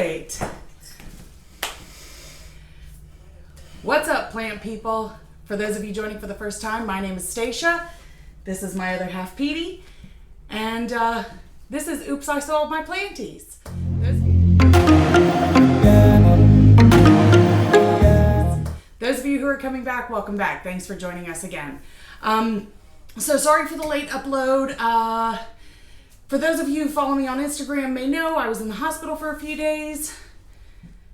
right. What's up, plant people? For those of you joining for the first time, my name is Stacia. This is my other half, Petey. And this is Oops, I Sold My Planties. Those of you who are coming back, welcome back. Thanks for joining us again. So sorry for the late upload. For those of you who follow me on Instagram may know I was in the hospital for a few days.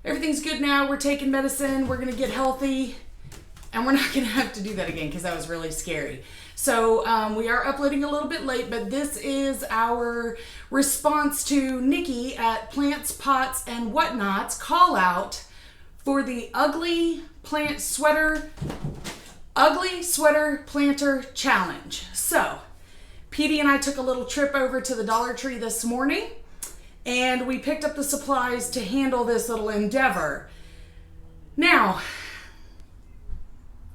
Everything's good now. We're taking medicine. We're going to get healthy. And we're not going to have to do that again because that was really scary. So we are uploading a little bit late, but this is our response to Nicki at Plants, Pots, and Whatnot's call out for the Ugly Sweater Planter Challenge. So Petey and I took a little trip over to the Dollar Tree this morning, and we picked up the supplies to handle this little endeavor. Now,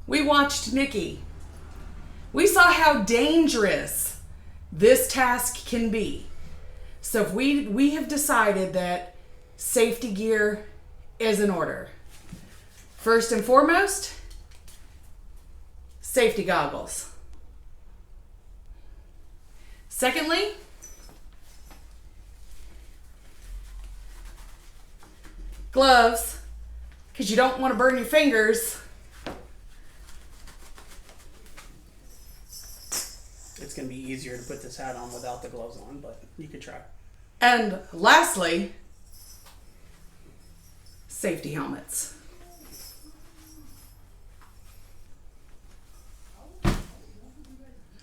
we watched Nicki. We saw how dangerous this task can be. So we have decided that safety gear is in order. First and foremost, safety goggles. Secondly, gloves, because you don't want to burn your fingers. It's going to be easier to put this hat on without the gloves on, but you could try. And lastly, safety helmets.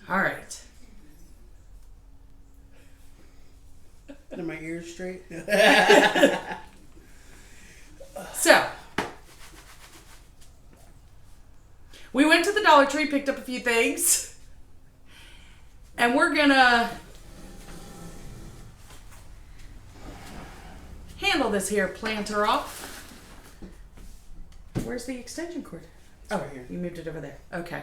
All right. Are my ears straight? So, we went to the Dollar Tree, picked up a few things, and we're gonna handle this here planter off. Where's the extension cord? It's right here. You moved it over there. Okay.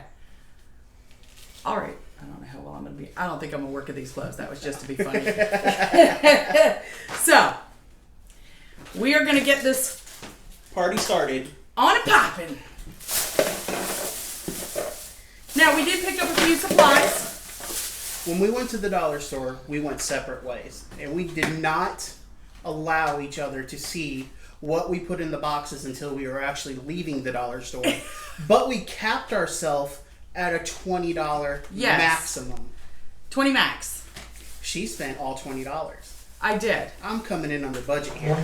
All right. I don't know how well I'm going to be. I don't think I'm going to work with these gloves. That was just to be funny. So, we are going to get this Party started. on and popping. Now, we did pick up a few supplies. When we went to the dollar store, we went separate ways. And we did not allow each other to see what we put in the boxes until we were actually leaving the dollar store. But we capped ourselves at a $20 Yes. maximum. 20 max. She spent all $20. I did. I'm coming in under budget here.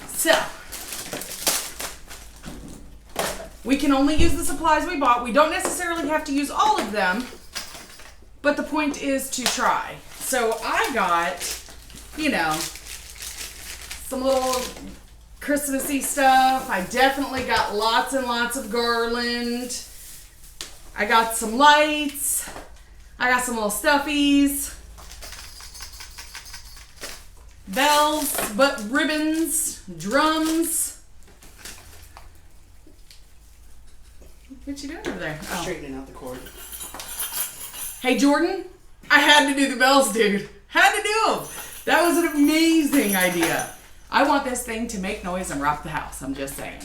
So, we can only use the supplies we bought. We don't necessarily have to use all of them, but the point is to try. So I got, some little Christmassy stuff. I definitely got lots and lots of garland. I got some lights. I got some little stuffies. Bells, ribbons, drums. What you doing over there? Oh. Straightening out the cord. Hey, Jordan, I had to do the bells, dude. Had to do them. That was an amazing idea. I want this thing to make noise and rock the house. I'm just saying.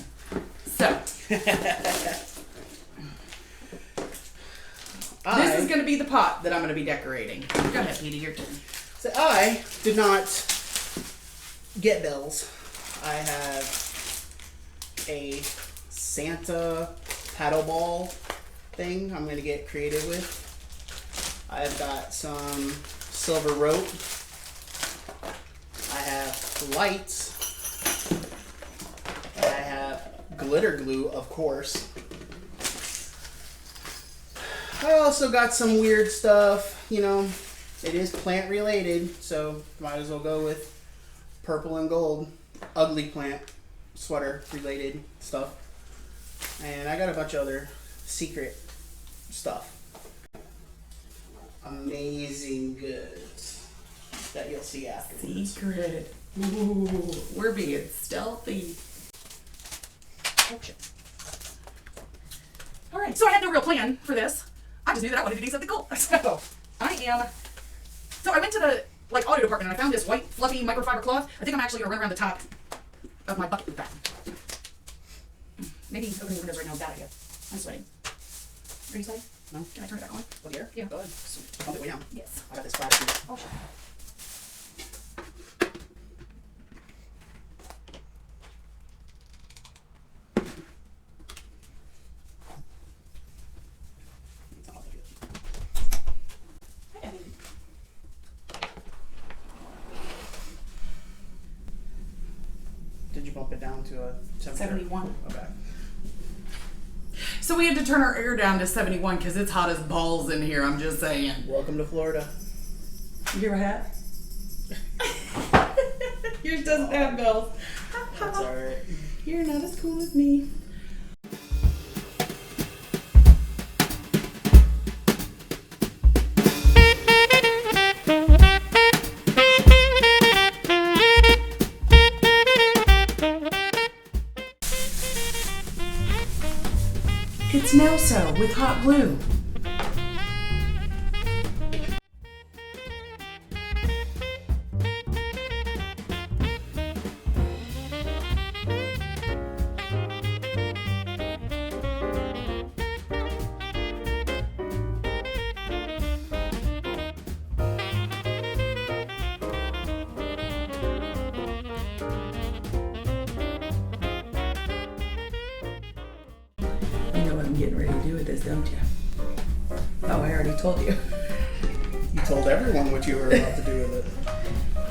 So, this is going to be the pot that I'm going to be decorating. Go ahead, Petey, your turn. So I did not get bells. I have a Santa paddle ball thing I'm going to get creative with. I've got some silver rope. I have lights. I have glitter glue, of course. I also got some weird stuff, it is plant related, so might as well go with purple and gold, ugly plant sweater related stuff. And I got a bunch of other secret stuff. Amazing goods that you'll see afterwards. Secret. Ooh, we're being stealthy. Okay. All right, so I had no real plan for this. I just knew that I wanted to do something cool. So I went to the auto department and I found this white fluffy microfiber cloth. I think I'm actually gonna run around the top of my bucket with that. Maybe opening the windows right now is bad idea. I'm sweating. Are you sweating? No. Can I turn it back on? With the air? Yeah. Go ahead. Pump it way down. Yes. I got this flat sheet. Oh shit. Did you bump it down to a temperature? 71. Okay. So we had to turn our air down to 71 because it's hot as balls in here, I'm just saying. Welcome to Florida. You hear my hat? Yours doesn't have bells. That's alright. You're not as cool as me. It's no-so with hot glue. You know what I'm getting ready to do with this, don't you? Oh, I already told you. You told everyone what you were about to do with it.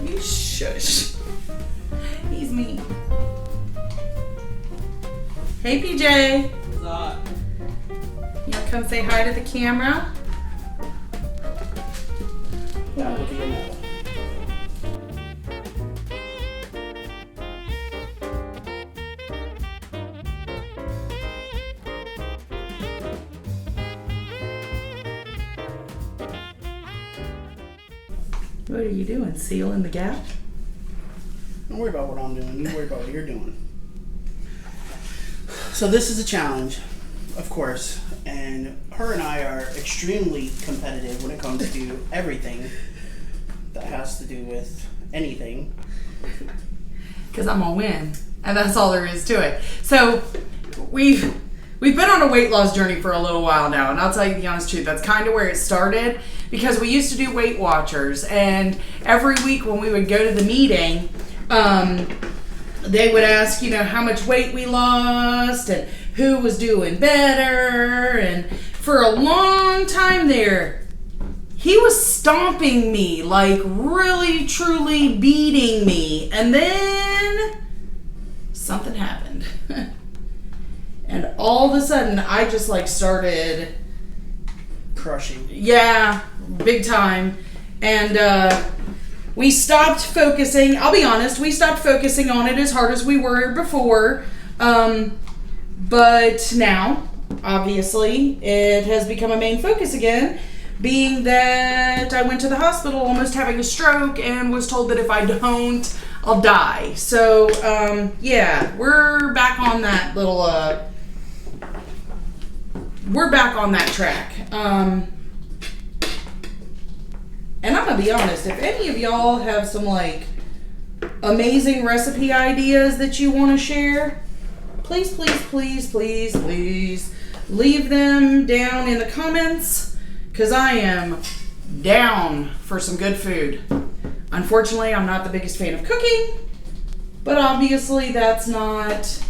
You shush. He's mean. Hey, PJ. What's up? You wanna come say hi to the camera? That would be a no. What are you doing? Sealing the gap? Don't worry about what I'm doing. You worry about what you're doing. So this is a challenge, of course, and her and I are extremely competitive when it comes to everything that has to do with anything. Because I'm gonna win, and that's all there is to it. So we've been on a weight loss journey for a little while now, and I'll tell you the honest truth, that's kind of where it started, because we used to do Weight Watchers, and every week when we would go to the meeting, they would ask, how much weight we lost and who was doing better, and for a long time there, he was stomping me, like really, truly beating me, and then something happened. And all of a sudden, I just started Crushing. Yeah, big time. And we stopped focusing. I'll be honest, we stopped focusing on it as hard as we were before. But now, obviously, it has become a main focus again, being that I went to the hospital almost having a stroke and was told that if I don't, I'll die. So, yeah, we're back on that little... we're back on that track. And I'm gonna be honest, if any of y'all have some amazing recipe ideas that you want to share, please, please, please, please, please leave them down in the comments, because I am down for some good food. Unfortunately, I'm not the biggest fan of cooking, but obviously that's not...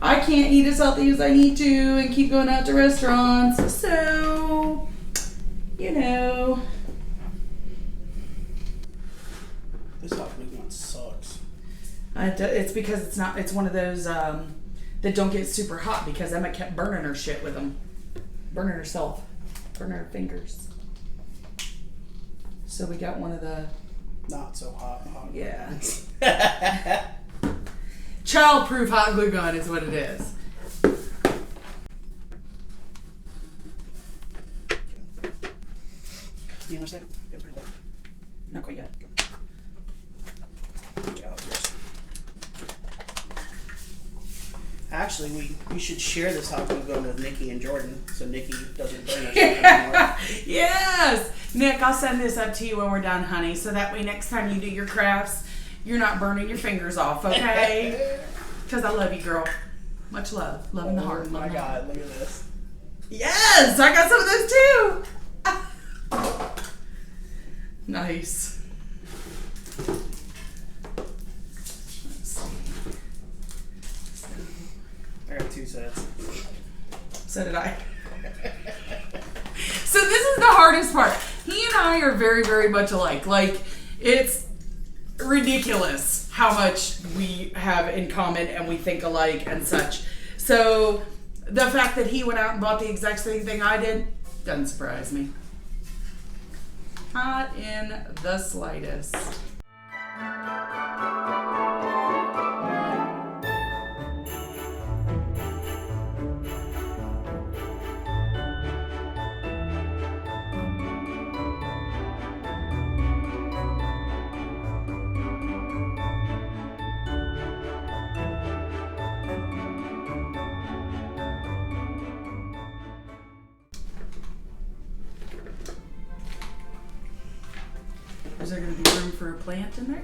I can't eat as healthy as I need to and keep going out to restaurants, so, This hot glue gun sucks. It's because it's one of those that don't get super hot, because Emma kept burning her shit with them. Burning herself. Burning her fingers. So we got one of the... Not so hot. Yeah. Child-proof hot glue gun is what it is. You know what I'm saying? Not quite yet. Actually, we should share this hot glue gun with Nicki and Jordan, so Nicki doesn't burn us anymore. Yes! Nick, I'll send this up to you when we're done, honey, so that way next time you do your crafts, you're not burning your fingers off, okay? Because I love you, girl. Much love. Love in the heart. Oh my God, look at this. Yes! I got some of those too! Nice. Let's see. I got 2 sets. So did I. So this is the hardest part. He and I are very, very much alike. Like, it's ridiculous how much we have in common and we think alike and such. So the fact that he went out and bought the exact same thing I did doesn't surprise me. Not in the slightest. Is there going to be room for a plant in there?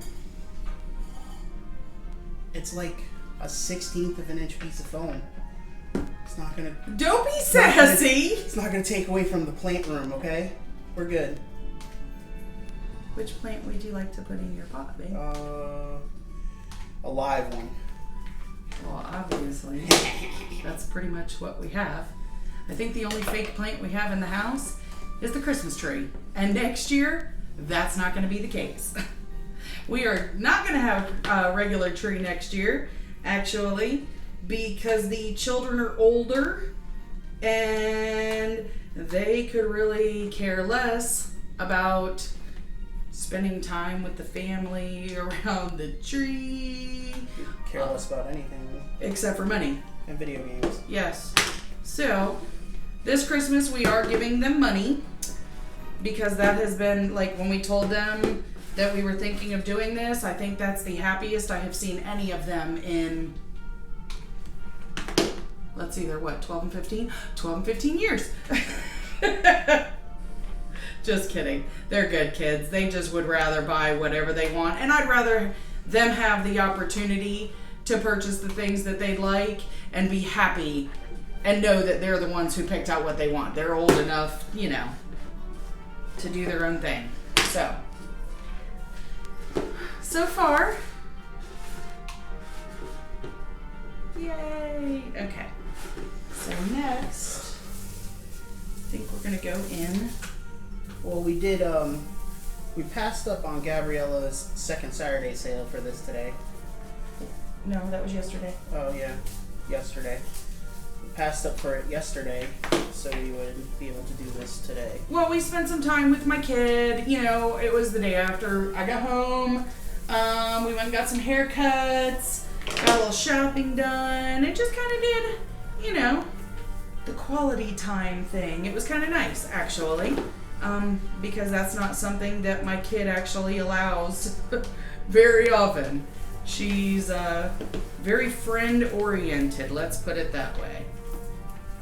It's like a 1/16 of an inch piece of foam. It's not gonna. Don't be sassy! It's not gonna take away from the plant room, okay? We're good. Which plant would you like to put in your pot, babe? A live one. Well, obviously, that's pretty much what we have. I think the only fake plant we have in the house is the Christmas tree. And next year, that's not going to be the case. We are not going to have a regular tree next year, actually, because the children are older and they could really care less about spending time with the family around the tree. Care less about anything. Except for money. And video games. Yes. So, this Christmas we are giving them money because that has been, like, when we told them that we were thinking of doing this, I think that's the happiest I have seen any of them in, let's see, they're what, 12 and 15? 12 and 15 years. Just kidding. They're good kids. They just would rather buy whatever they want. And I'd rather them have the opportunity to purchase the things that they'd like and be happy and know that they're the ones who picked out what they want. They're old enough, you know, to do their own thing. So far, yay. Okay. So next, I think we're going to go in. Well, we did, we passed up on Gabriella's second Saturday sale for this today. No, that was yesterday. Oh, yeah. Yesterday. We passed up for it yesterday, so we would be able to do this today. Well, we spent some time with my kid. You know, it was the day after I got home. We went and got some haircuts, got a little shopping done. It just kind of did, you know, the quality time thing. It was kind of nice, actually, because that's not something that my kid actually allows very often. She's very friend-oriented, let's put it that way.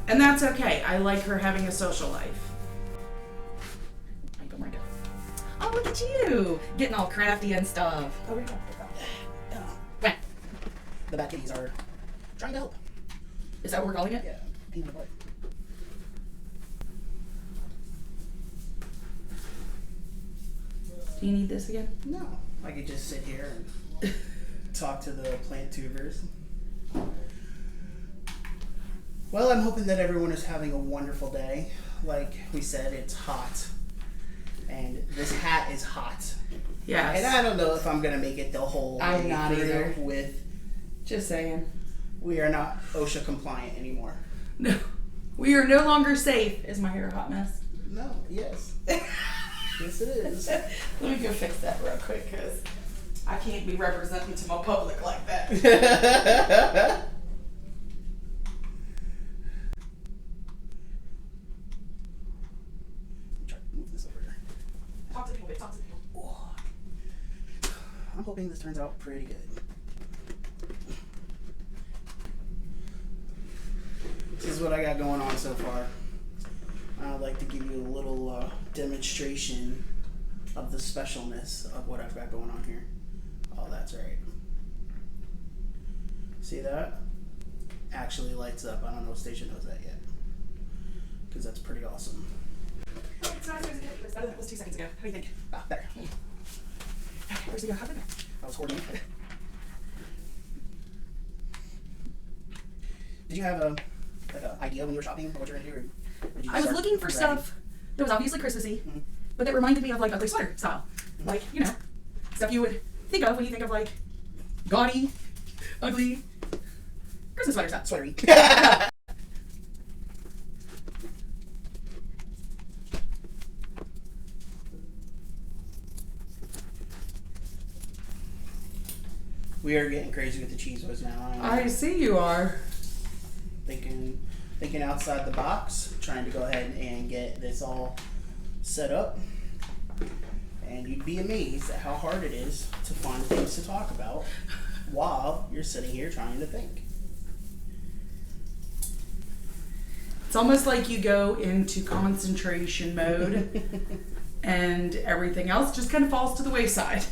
And that's okay. I like her having a social life. Oh, look at you! Getting all crafty and stuff. Oh, we're going. The bad kitties are trying to help. Is that what we're calling it? Yeah. Peanut apart. Do you need this again? No. I could just sit here and talk to the plant tubers. Well, I'm hoping that everyone is having a wonderful day. Like we said, it's hot. And this hat is hot. Yes. And I don't know if I'm going to make it the whole I'm way not through either. with... Just saying. We are not OSHA compliant anymore. No. We are no longer safe. Is my hair a hot mess? No. Yes. Yes, it is. Let me go fix that real quick because I can't be representing to my public like that. Talk to people, babe. Talk to people. Oh. I'm hoping this turns out pretty good. This is what I got going on so far. I'd like to give you a little demonstration of the specialness of what I've got going on here. Oh, that's right. See that? Actually lights up. I don't know if Stacia knows that yet. Because that's pretty awesome. Oh, it's not as good as it was. That was 2 seconds ago. What do you think? Ah, there. Where's he go? How did it? I was hoarding it. Did you have an idea when you were shopping or what you were going to do? Or did you I was looking for grabbing? stuff that was obviously Christmassy, but that reminded me of like ugly sweater style. Like, you know, stuff you would think of when you think of like gaudy, ugly Christmas sweater stuff. Sweatery. We are getting crazy with the cheese whiz now. I see you are. Thinking outside the box, trying to go ahead and get this all set up. And you'd be amazed at how hard it is to find things to talk about while you're sitting here trying to think. It's almost like you go into concentration mode and everything else just kind of falls to the wayside.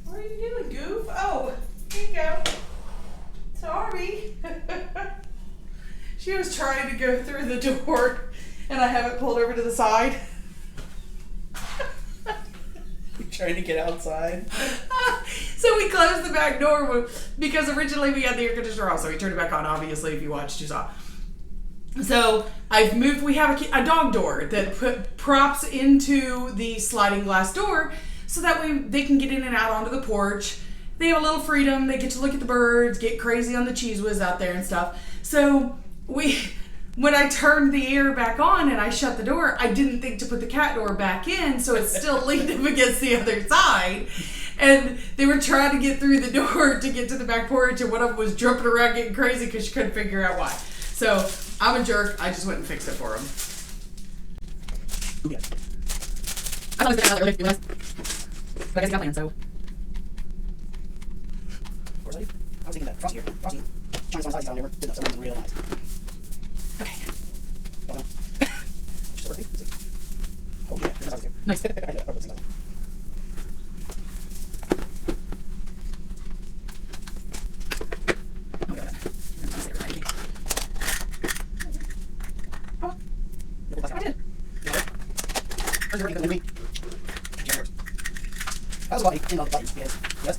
What are you doing, Goof? Oh, here you go. Sorry. She was trying to go through the door and I have it pulled over to the side. Trying to get outside. So we closed the back door because originally we had the air conditioner off, so we turned it back on. Obviously, if you watched, you saw. So I've moved. We have a dog door that props into the sliding glass door, so that way they can get in and out onto the porch. They have a little freedom. They get to look at the birds, get crazy on the cheese whiz out there and stuff. So when I turned the air back on and I shut the door, I didn't think to put the cat door back in, so it's still leaned up against the other side. And they were trying to get through the door to get to the back porch, and one of them was jumping around getting crazy because she couldn't figure out why. So I'm a jerk. I just went and fixed it for him. Yeah. I thought I was going to get out early, but I guess I got plans, so. Of course I do. I was thinking that Frosty here. Frosty. Trying to find size down there. Did that something real nice. Okay. Oh no. Just working. Oh yeah, there's size too. Nice. I know, I put some size. Oh, God. Let's see everybody. Oh, I did. Where's your ring? That was a lot in all the buttons. Yes.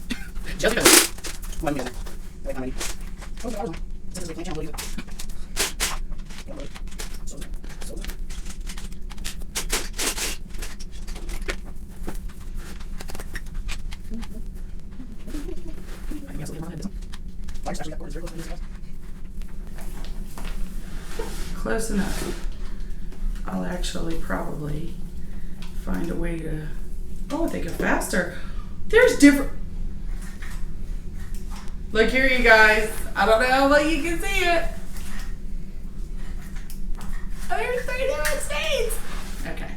Just because. One minute. Wait, how many? Oh, the hours on. This is a clean channel. Load it. Yeah, load it. So. I guess I'll leave one this. Lights actually got quarters. Very close to this house. Close enough. I'll actually probably find a way to. Oh, they go faster. There's different. Look here, you guys. I don't know, but you can see it. Oh, there's 3 different states. Okay.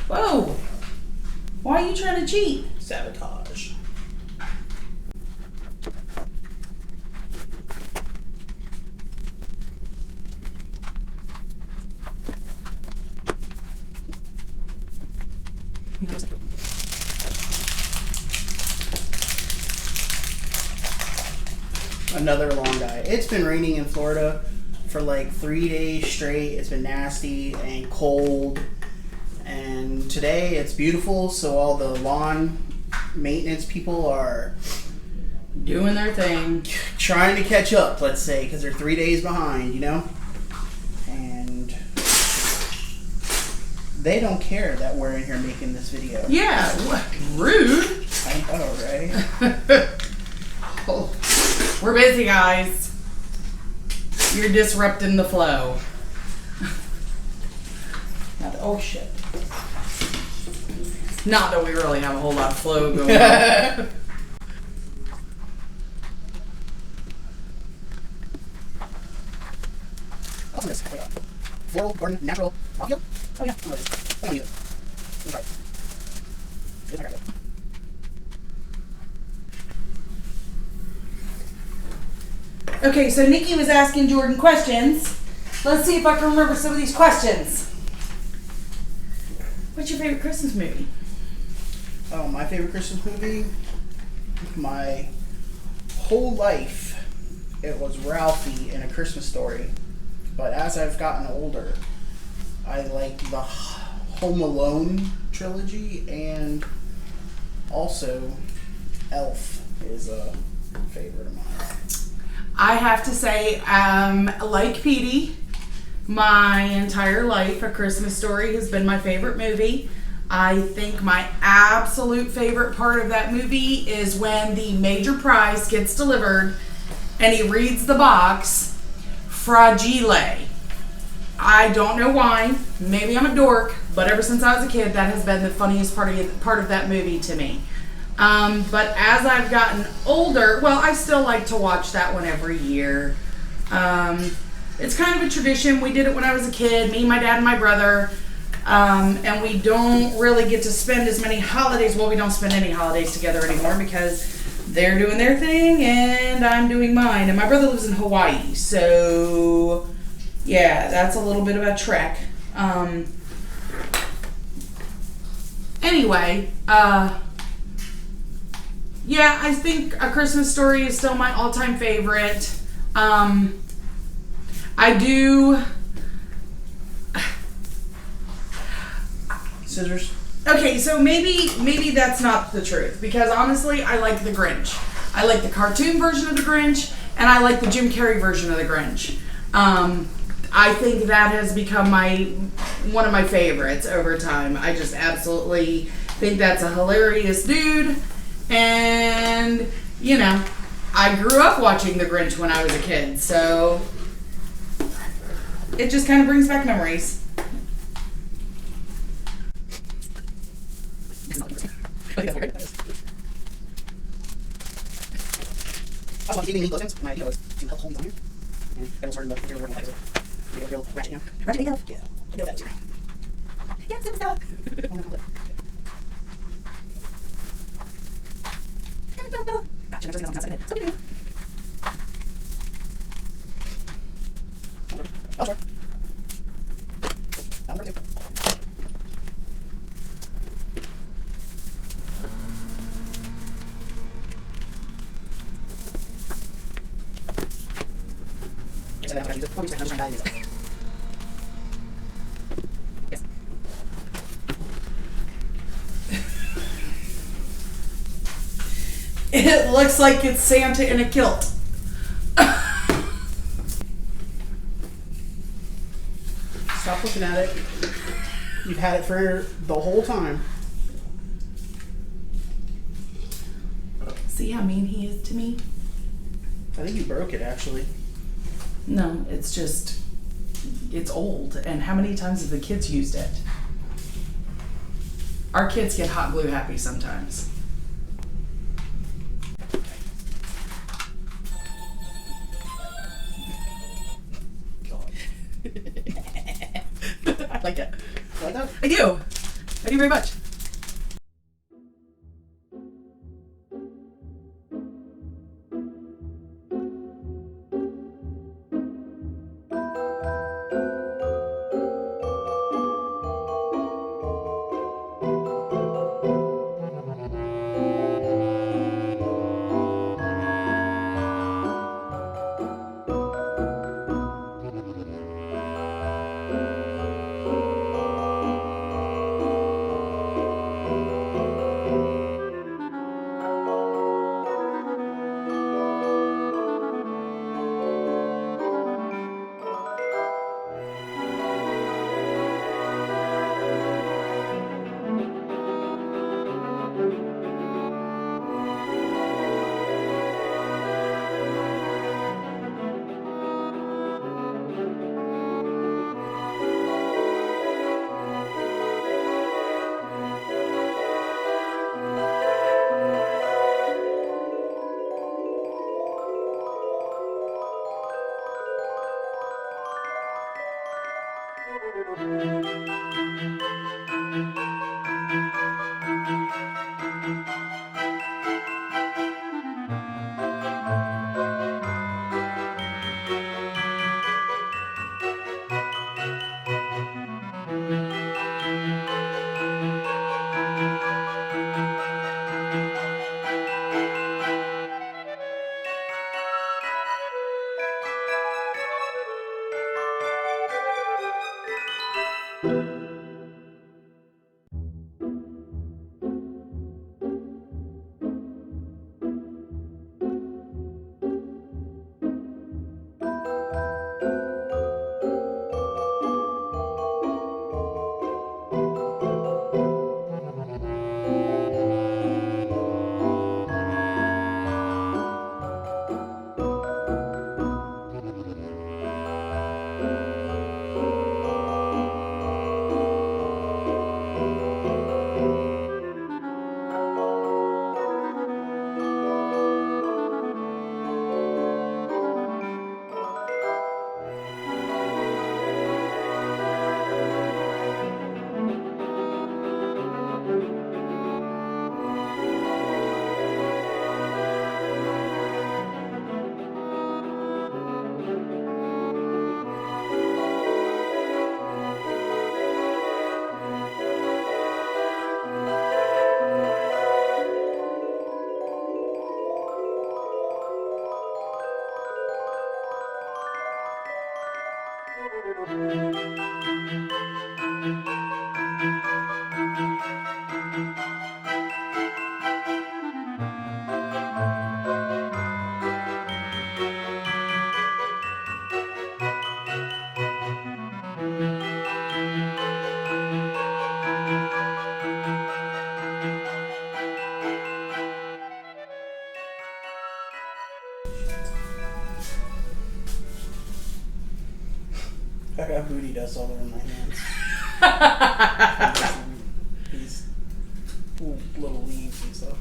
Whoa. Why are you trying to cheat? Sabotage. Another long guy. It's been raining in Florida for like 3 days straight. It's been nasty and cold. And today it's beautiful, so all the lawn maintenance people are Doing their thing. trying to catch up, let's say, because they're 3 days behind, you know? And they don't care that we're in here making this video. Yeah, what? Rude. I know, right? Oh, we're busy, guys. You're disrupting the flow. Oh, shit. Not that we really have a whole lot of flow going on. What's this? Like a floral, garden, natural mafia? Oh yeah, I know what it is. I don't use it. Let me try it. It's not good. Okay, so Nicki was asking Jordan questions. Let's see if I can remember some of these questions. What's your favorite Christmas movie? Oh, my favorite Christmas movie? My whole life, it was Ralphie in A Christmas Story. But as I've gotten older, I like the Home Alone trilogy, and also Elf is a favorite of mine. I have to say, like Petey, my entire life, A Christmas Story has been my favorite movie. I think my absolute favorite part of that movie is when the major prize gets delivered and he reads the box, Fragile. I don't know why. Maybe I'm a dork, but ever since I was a kid, that has been the funniest part of that movie to me. But as I've gotten older, well, I still like to watch that one every year. It's kind of a tradition. We did it when I was a kid, me, my dad, and my brother. And we don't really get to spend as many holidays. Well, we don't spend any holidays together anymore because they're doing their thing and I'm doing mine. And my brother lives in Hawaii, so yeah, that's a little bit of a trek. Anyway, yeah, I think A Christmas Story is still my all-time favorite. I do... Scissors? Okay, so maybe that's not the truth, because honestly, I like the Grinch. I like the cartoon version of the Grinch, and I like the Jim Carrey version of the Grinch. I think that has become one of my favorites over time. I just absolutely think that's a hilarious dude. And, you know, I grew up watching The Grinch when I was a kid, so it just kind of brings back memories. Also, I'm keeping neat lotions. My idea was to help homes on here. And then we'll start to feel real ratchet, you know? Ratchet AF? Yeah. I know that too. Yeah, it's stuff. Oh, no, gotcha, never seen something outside. So we do. Oh, sure. Number 2. Yes. It looks like it's Santa in a kilt. Stop looking at it. You've had it for the whole time. See how mean he is to me? I think you broke it, actually. No, it's just, it's old. And how many times have the kids used it? Our kids get hot glue happy sometimes. I like it. You like that? I do. I do very much. I got booty dust all over my hands. These little leaves and stuff.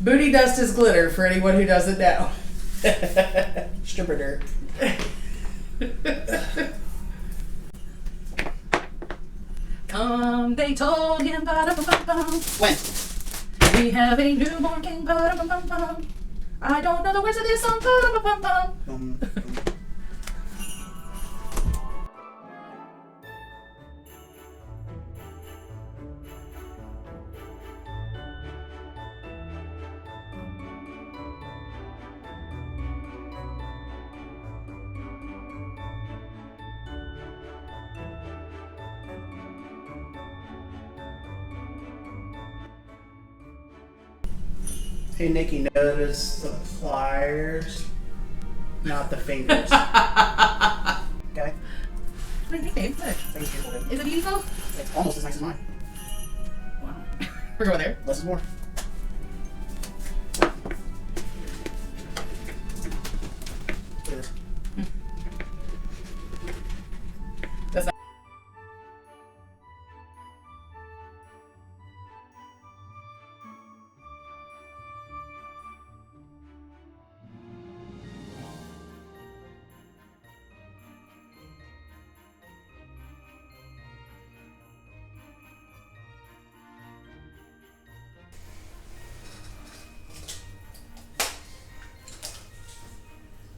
Booty dust is glitter for anyone who doesn't know. Stripper dirt. They told him, ba-da-ba-ba-bum. When? We have a newborn king, ba-da-ba-bum-bum. I don't know the words of this song, ba-da-ba-bum-bum. Hey Nicki, notice the pliers, not the fingers. Okay? Thank you. Thank you. Is it beautiful? It's almost as nice as mine. Wow. We're going there. Less is more. Look at this. That's not.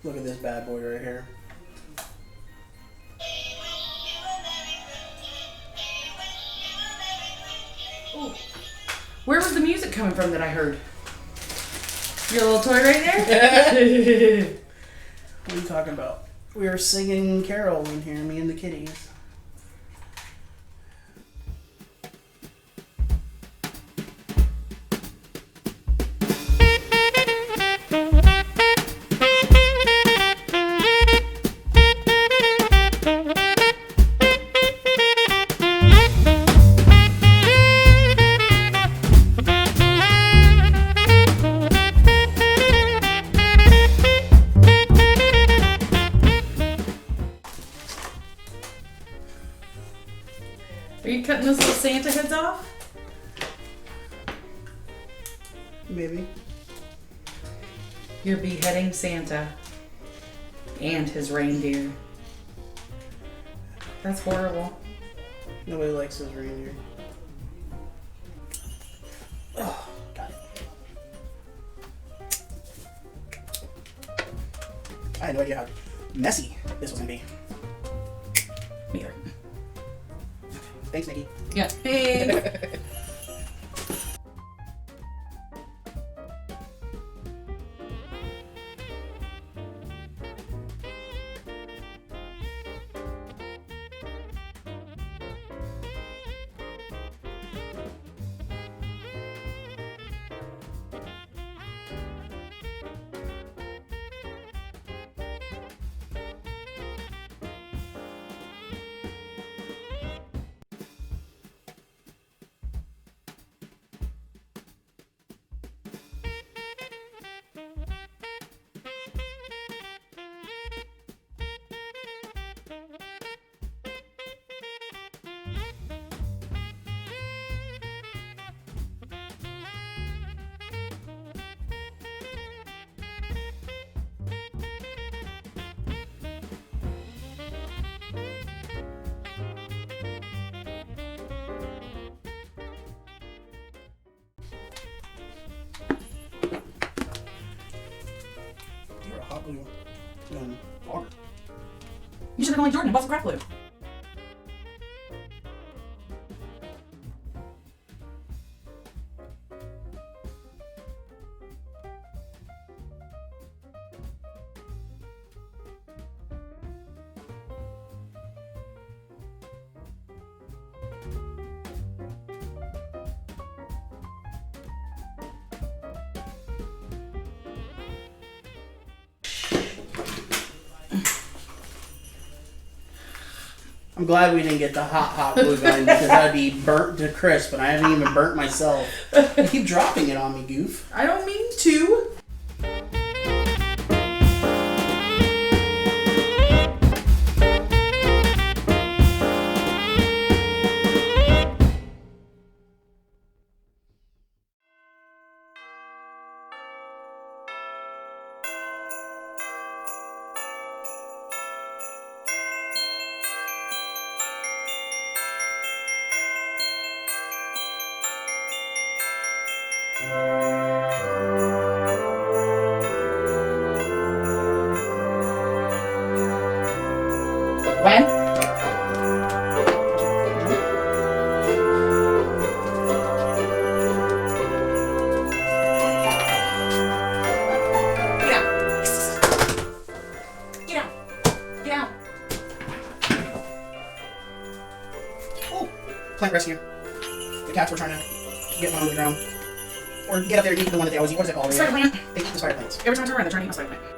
Look at this bad boy right here. Ooh. Where was the music coming from that I heard? Your little toy right there? What are you talking about? We were singing Carol in here, me and the kitties. Are you cutting those little Santa heads off? Maybe. You're beheading Santa and his reindeer. That's horrible. Nobody likes those reindeer. Oh, got it. I had no idea how messy this was gonna be. Me either. Thanks, Nicki. Yeah. Hey. You're a hot glue blogger. You should have gone like Jordan and bought some craft glue. I'm glad we didn't get the hot glue gun because I'd be burnt to crisp, and I haven't even burnt myself. You keep dropping it on me, goof. I don't mean to. When? Get out. Get out. Get out. Oh, plant rescue. The cats were trying to get one on the ground. Or get up there and eat the one that they always eat. What is it called? Spider plant. They eat the spider plants. Every time I turn around, they're trying to eat my spider plant.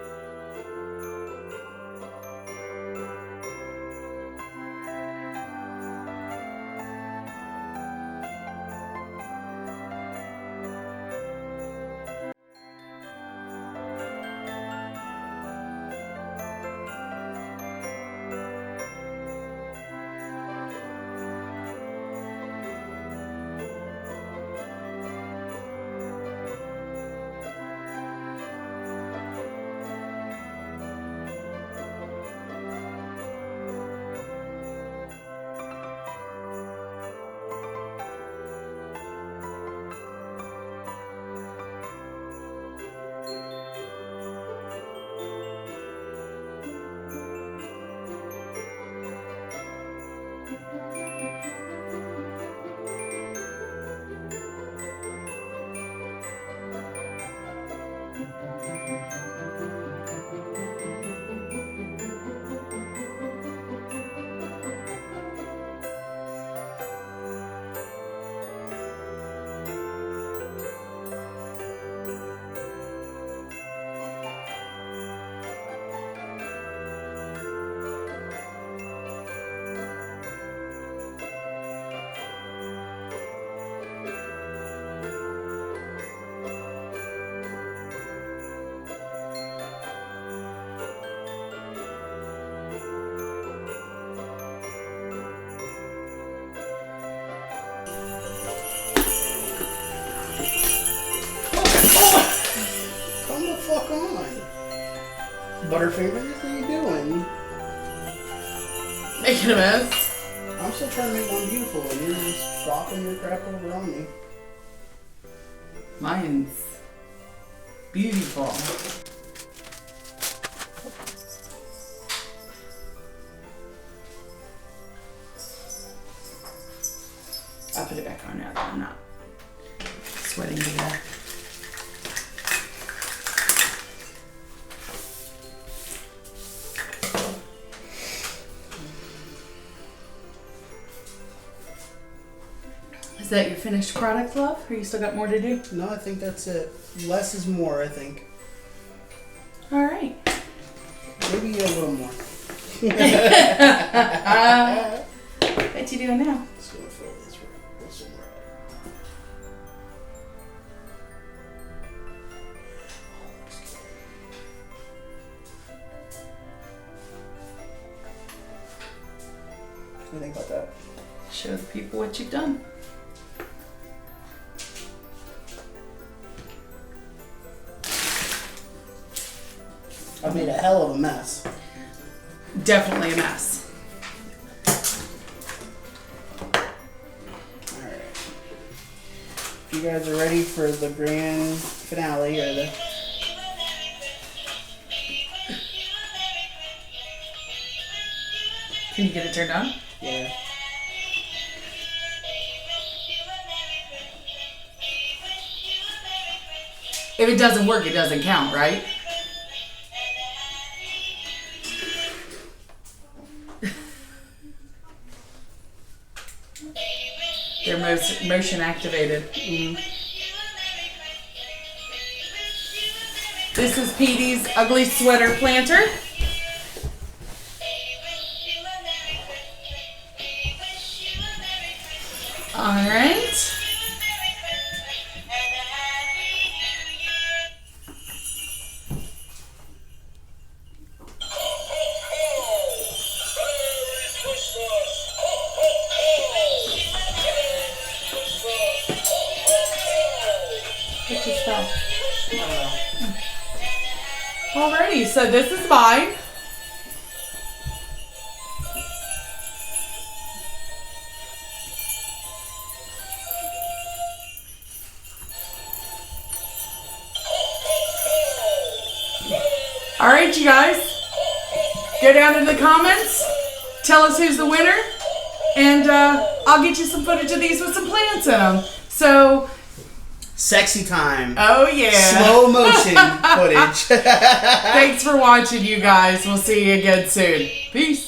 Butterfingers, what are you doing? Making a mess. I'm still trying to make one beautiful, and you're just flopping your crap over on me. Mine's beautiful. I'll put it back on now that I'm not sweating to death. Is that your finished product, love? Or you still got more to do? No, I think that's it. Less is more, I think. All right. Maybe a little more. What you doing now? Just gonna fill this with some red. What do you think about that? Show the people what you've done. I've made a hell of a mess. Definitely a mess. Alright. You guys are ready for the grand finale, or the... Can you get it turned on? Yeah. If it doesn't work, it doesn't count, right? They're motion activated. This is Petey's ugly sweater planter. All right. What just fell? Alrighty, so this is mine. Alright, you guys. Go down in the comments. Tell us who's the winner. And I'll get you some footage of these with some plants in them. So... Sexy time. Oh, yeah. Slow motion footage. Thanks for watching, you guys. We'll see you again soon. Peace.